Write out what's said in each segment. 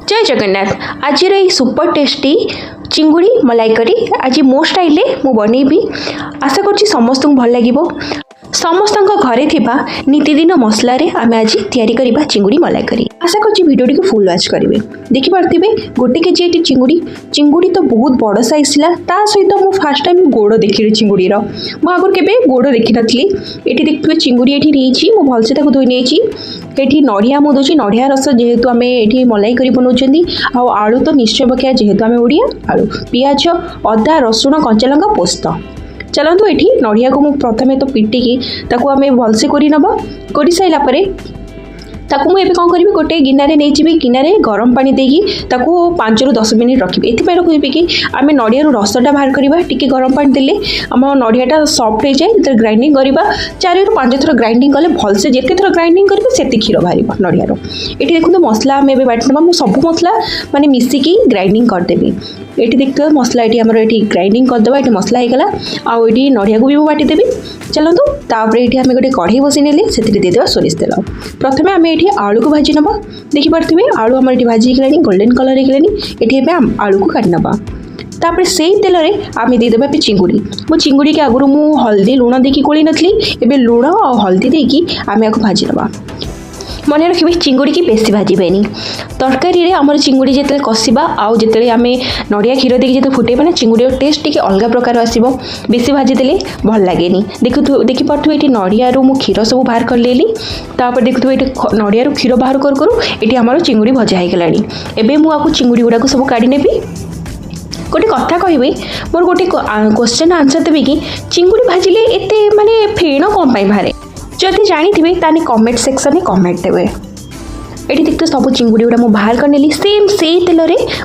जय जगन्नाथ। आज super tasty चिंगुड़ी मलाई करी आज मो स्टाइल मु बनैबी। आशा कर समस्त भल लगे। समस्त घरे थिबा नीतिदिन मसला आम आज या चिंगुड़ी मलाई करी। आशा कर भिडियो टी फुल वाच करेंगे। देखिपे गोटे केजी ये चिंगुड़ी तो बहुत बड़ साइज था। सहित मुझे फास्ट टाइम गोड़ देखी चिंगुड़ी आगुरी के गोड़ देखी नी। ये देखिए चिंगुड़ी ये भलसे धोई नहीं। ये नड़िया मुझे दूसरी नड़िया रस जेहेतु आम ये मलाई करी बनाऊँ। आलू तो निश्चय पकड़ा जेहेतु आम ओडिया। आलू पियाज अदा रसुण कंचा लंका पोस्त। चलतु ये नड़िया को प्रथम तो पिटिकी आम भलसे कर सारापर ताकू मुझे कौन करी गोटे गिनारे नहीं जी। गिनारे गरम पानी देकी 5 ରୁ 10 मिनिट रखी। ये रखी कि आम नड़िया रसटा बाहर करवा टी गरम पानी देले आम नड़ियाटा सफ्ट हो जाए। जो ग्राइंडिंग करवा 4 ରୁ 5 थर ग्राइंडिंग कले भलसे जिते थर ग्राइंडिंग करेंगे से क्षीर बाहर नड़ियार। ये देखो मसला आम बाटी ना सब मसला माने मिसिकी ग्राइंडिंग करदेवी। ये देखते मसला ये आमर ये ग्राइंडिंग करदे। ये मसला होगा आड़ी नड़िया को भी बाटीदेवी। चलतु तापर ये आम गोटे कढ़ई बसई ने से देदेवा सोरिष तेल। प्रथम आम ये आलू को भाजी नवा। देखिपे आलू आम ये भाजी गलानी गोल्डन कलर हो गलानी। ये आलू को काटी नवा। तापर से तेल आम देदेवा चिंगुड़ी। मो चिंगुड़ी के आगुरी मु हल्दी लुण देकी गोली नी। एवं लुण और हल्दी देकी आम या भाजी नवा। मन रखिए चिंगुड़ी की बेसी भाजबेनी। तरकारी आमर चिंगुड़ी जिते कषा आउ जिते आम नड़िया क्षीर देकी जो फुटेबा ना चिंगुड़ी टेस्ट टी अलग प्रकार आसो। बेसी भाजीदे भल लगे। देखिपे ये नड़िया मु क्षीर सब बाहर कर लेली। तापर देखु ये नड़िया क्षीर बाहर करूँ ये आमर चिंगुड़ी भजा हो गलानी। एवं मुझे चिंगुड़ी गुड़ाक सब काढ़ी नेबी। गोटे कथा कह मोर गोटे क्वेश्चन आंसर देवी कि चिंगुड़ी भाजिले एते माने फेण कौन बाहर। जदि जानी ताने कमेंट सेक्शन में कमेंट देवे। ये देखते सब चिंगुड़ी गुड़ा मुझे बाहर कर नेली। सेम से तेल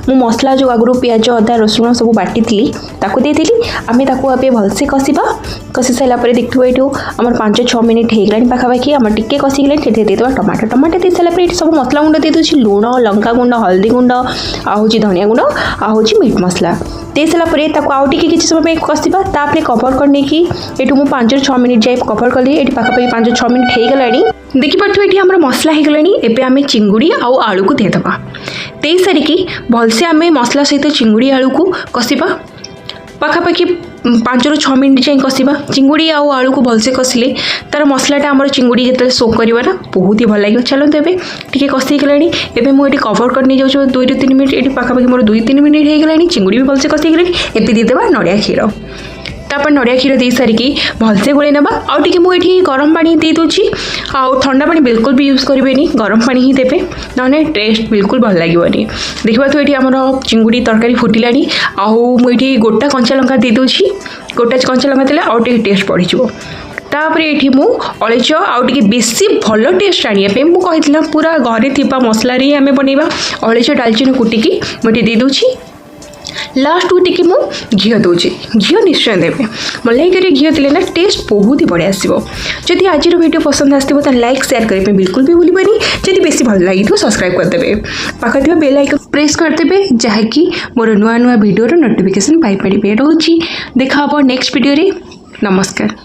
मु मसला जो आगुरी पियाज अदा रसुण सब बाटी देदेली। आम भलसे कषि सारापर देखो ये आम 5-6 मिनिट हो गलानी पाखापाखि आम टे कषि गलानी। देदेवा टमाटो टमाटो दे सारापर ये सब मसला गुंड दे दूसरी लुण लंका गुंड हल्दी गुंड आहूँ धनिया गुंड आहूँ मीट मसला दे सारापर आउ टे समय कषा। तापर कभर कर ये 5 ରୁ 6 मिनिट जाए कभर कली। ये पाखापाखि 5-6 मिनिट हो गलानी। देखिपे ये आम मसला हो गलानी। एवं आम चिंगुड़ी आउ आलू को देदेवा। दे सारिकी भलसे आम मसला सहित चिंगुड़ी आलू को कषा। पाखापाखि 5 ରୁ 6 मिनिट जाए कषा। चिंगुड़ी आउ आलू को भलसे कषिले तार मसलाटा आम चिंगुड़ी जो सोक करवा ना बहुत ही भल लगे। चलते एवं टी कषि गलानी। एवं मुझे कभर कर नहीं जाऊँ 2 ରୁ 3 मिनिट। ये पाखापाखि मोर 2-3 मिनिट हो गलानी। चिंगुड़ी भी भलसे कषि गलानी। एवं देदेवा नड़िया क्षीर। तापर नड़िया क्षीर दे सारिकी भलसे गोले ना आउ टे मुझे गरम पानी दे दूची। आउ ठंडा पानी बिल्कुल भी यूज करेंगे गरम पानी ही देवे ना टेस्ट बिल्कुल भल लगे। देखा तो ये आम चिंगुड़ी तरकारी फुटिलानी। आउ मुझे गोटा कंचा लंका दे दूची। गोटा कंचा लंका देले आउ टे टेस्ट बढ़ी। तापर ये अलैच आउ टे बेसी भल टेस्ट आने मुझे पूरा घरे थिबा मसला आम बनवा। अलैच डालचीनी कुटिकी मुझे दे दूची। लास्ट को टी मु घी दूची। घी निश्चय देवे। मलाई करी घी देले ना टेस्ट बहुत ही बढ़िया आसो। जदि आज वीडियो पसंद आसो तो लाइक शेयर करने बिल्कुल भी भूलबनी। जदि बेसी भल लगी तो सब्सक्राइब करदे। पाखे बेल आइकन प्रेस करदे जहाँकि मोर नुआ नुआ वीडियो नोटिफिकेशन पाई पारे। रोची देखा नेक्स्ट वीडियो रे। नमस्कार।